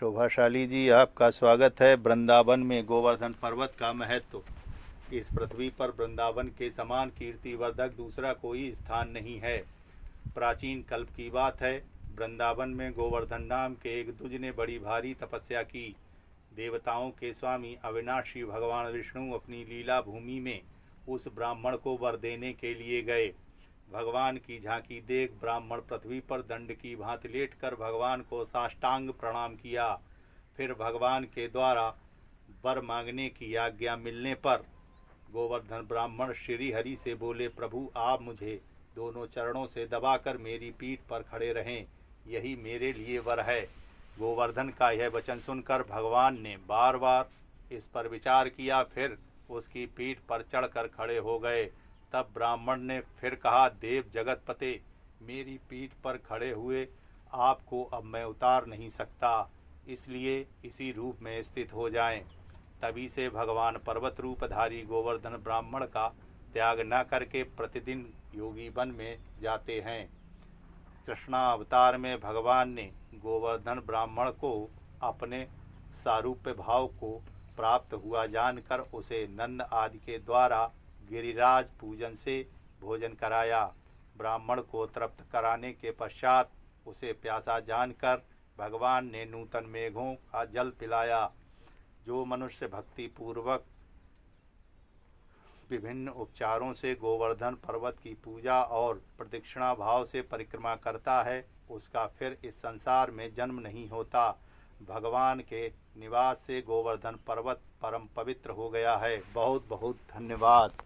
शोभाशाली जी, आपका स्वागत है। वृंदावन में गोवर्धन पर्वत का महत्व। इस पृथ्वी पर वृंदावन के समान कीर्तिवर्धक दूसरा कोई स्थान नहीं है। प्राचीन कल्प की बात है। वृंदावन में गोवर्धन नाम के एक द्विज ने बड़ी भारी तपस्या की। देवताओं के स्वामी अविनाशी भगवान विष्णु अपनी लीला भूमि में उस ब्राह्मण को वर देने के लिए गए। भगवान की झांकी देख ब्राह्मण पृथ्वी पर दंड की भांति लेटकर भगवान को साष्टांग प्रणाम किया। फिर भगवान के द्वारा वर मांगने की आज्ञा मिलने पर गोवर्धन ब्राह्मण श्री हरि से बोले, प्रभु आप मुझे दोनों चरणों से दबाकर मेरी पीठ पर खड़े रहें, यही मेरे लिए वर है। गोवर्धन का यह वचन सुनकर भगवान ने बार बार इस पर विचार किया, फिर उसकी पीठ पर चढ़कर खड़े हो गए। तब ब्राह्मण ने फिर कहा, देव जगतपते, मेरी पीठ पर खड़े हुए आपको अब मैं उतार नहीं सकता, इसलिए इसी रूप में स्थित हो जाएं। तभी से भगवान पर्वत रूपधारी गोवर्धन ब्राह्मण का त्याग न करके प्रतिदिन योगी वन में जाते हैं। कृष्णावतार में भगवान ने गोवर्धन ब्राह्मण को अपने सारूप्य भाव को प्राप्त हुआ जानकर उसे नंद आदि के द्वारा गिरिराज पूजन से भोजन कराया। ब्राह्मण को तृप्त कराने के पश्चात उसे प्यासा जानकर भगवान ने नूतन मेघों का जल पिलाया। जो मनुष्य भक्ति पूर्वक विभिन्न उपचारों से गोवर्धन पर्वत की पूजा और प्रदक्षिणा भाव से परिक्रमा करता है, उसका फिर इस संसार में जन्म नहीं होता। भगवान के निवास से गोवर्धन पर्वत परम पवित्र हो गया है। बहुत बहुत धन्यवाद।